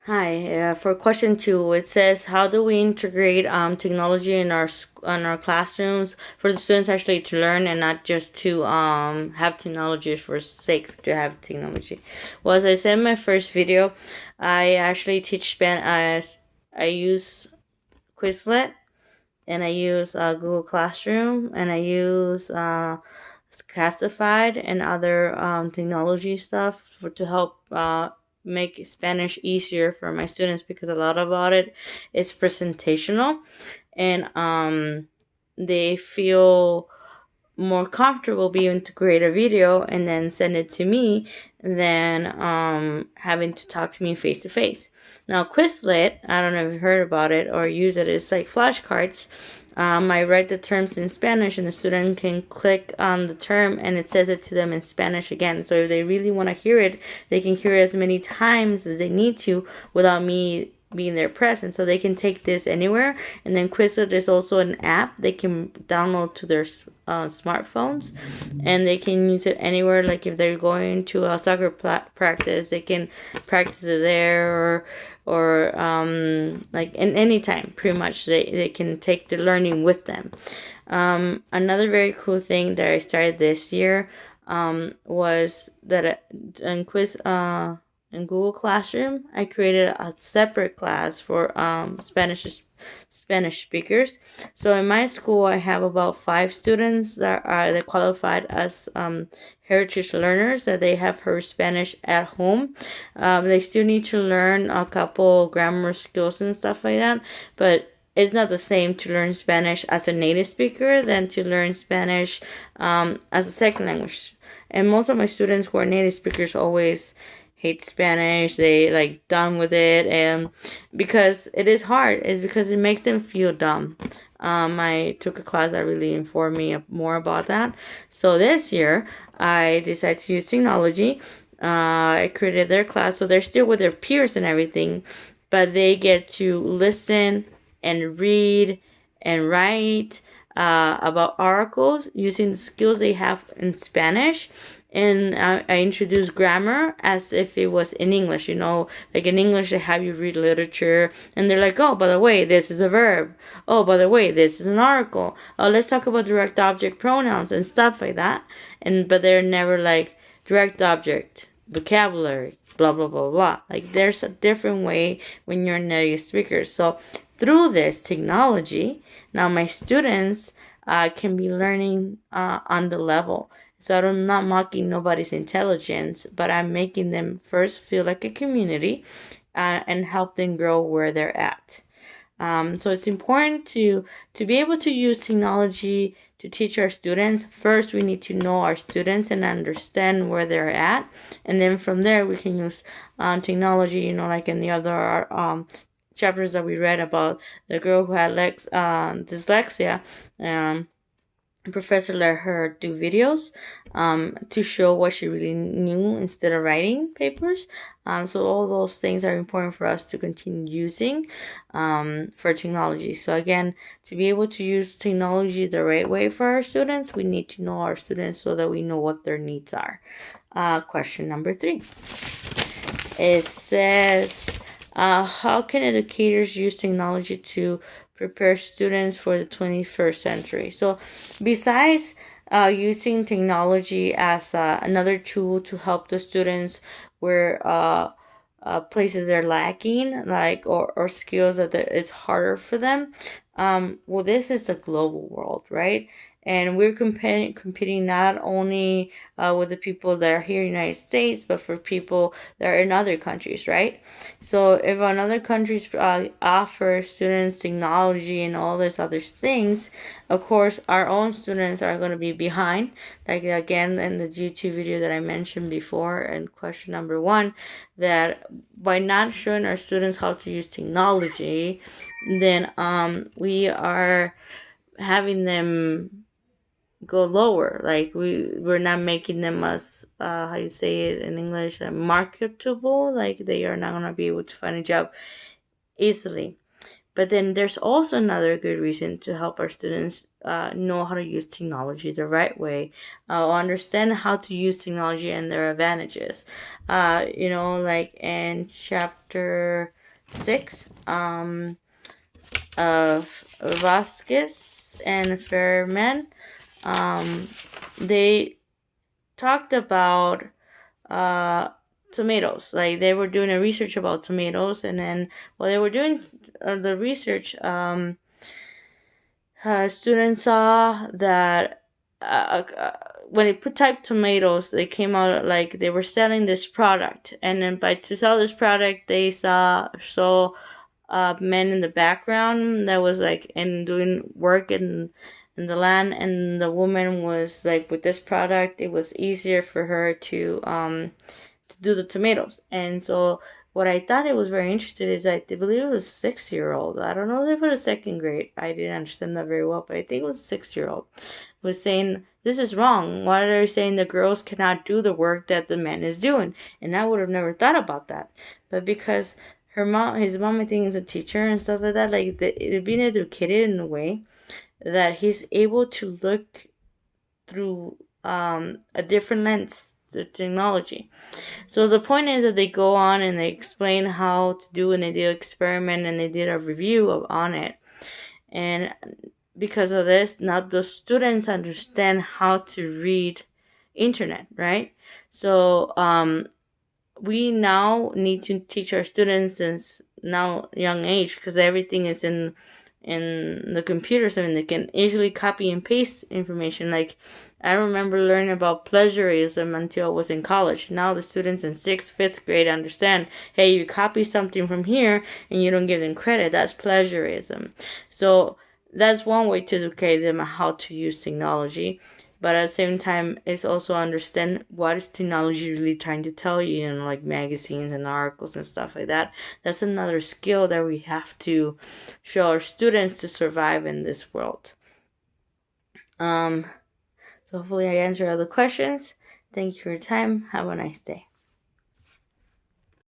Hi, for question two, it says, how do we integrate technology in our classrooms for the students actually to learn and not just to have technology for sake to have technology? Well, as I said in my first video, I actually teach I use Quizlet, and I use Google Classroom, and I use Classified and other technology stuff to help make Spanish easier for my students, because a lot about it is presentational, and they feel more comfortable being able to create a video and then send it to me than having to talk to me face to face. Now, Quizlet, I don't know if you've heard about it or use it, it's like flashcards. I write the terms in Spanish, and the student can click on the term and it says it to them in Spanish again. So if they really want to hear it, they can hear it as many times as they need to without me being there present. So they can take this anywhere. And then Quizlet is also an app they can download to their smartphones, and they can use it anywhere. Like if they're going to a soccer practice, they can practice it there, or like in any time pretty much they can take the learning with them. Another very cool thing that I started this year was that in Google Classroom, I created a separate class for Spanish speakers. So in my school, I have about 5 students that qualified as heritage learners, that they have heard Spanish at home. They still need to learn a couple grammar skills and stuff like that, but it's not the same to learn Spanish as a native speaker than to learn Spanish as a second language. And most of my students who are native speakers always hate Spanish. They like done with it, and because it is hard, it's because it makes them feel dumb. I took a class that really informed me more about that. So this year, I decided to use technology. I created their class, so they're still with their peers and everything, but they get to listen and read and write about articles using the skills they have in Spanish. And I introduce grammar as if it was in English. Like in English, they have you read literature, and they're like, oh, by the way, this is a verb. Oh, by the way, this is an article. Oh, let's talk about direct object pronouns and stuff like that. But they're never like direct object, vocabulary, blah, blah, blah, blah. Like there's a different way when you're a native speaker. So through this technology, now my students can be learning on the level. So I'm not mocking nobody's intelligence, but I'm making them first feel like a community and help them grow where they're at. So it's important to be able to use technology to teach our students. First, we need to know our students and understand where they're at, and then from there we can use technology. Like in the other chapters that we read about the girl who had dyslexia. Professor let her do videos to show what she really knew instead of writing papers. So all those things are important for us to continue using for technology. So again, to be able to use technology the right way for our students, we need to know our students so that we know what their needs are. Question number 3. It says, how can educators use technology to prepare students for the 21st century? So besides using technology as another tool to help the students where places they're lacking, like or skills that it's harder for them. Well, this is a global world, right? And we're competing not only with the people that are here in the United States, but for people that are in other countries, right? So if another countries offer students technology and all these other things, of course, our own students are going to be behind. Like again, in the YouTube video that I mentioned before, and question number 1, that by not showing our students how to use technology, then we are having them go lower. Like we're not making them as how you say it in English, marketable. Like they are not gonna be able to find a job easily. But then there's also another good reason to help our students know how to use technology the right way, understand how to use technology and their advantages. Like in chapter 6, of Vasquez and Fairman, they talked about uh, tomatoes. Like they were doing a research about tomatoes, and then while they were doing the research, students saw that when they put type tomatoes, they came out like they were selling this product, and then to sell this product, they saw men in the background that was like in doing work in the land, and the woman was like with this product, it was easier for her to do the tomatoes. And so what I thought it was very interesting is I believe it was a 6-year-old. I don't know if it was second grade. I didn't understand that very well, but I think it was a 6-year-old was saying this is wrong. Why are they saying the girls cannot do the work that the man is doing? And I would have never thought about that. But because his mom, I think, is a teacher and stuff like that, like being educated in a way that he's able to look through a different lens to technology. So the point is that they go on and they explain how to do, and they did an experiment and they did a review on it. And because of this, now the students understand how to read internet, right? So we now need to teach our students since now young age, because everything is in the computers. I mean, they can easily copy and paste information. Like I remember learning about plagiarism until I was in college. Now the students in 6th, 5th grade understand, hey, you copy something from here and you don't give them credit, that's plagiarism. So that's one way to educate them on how to use technology. But at the same time, it's also understand what is technology really trying to tell you, like magazines and articles and stuff like that. That's another skill that we have to show our students to survive in this world. So hopefully I answered all the questions. Thank you for your time. Have a nice day.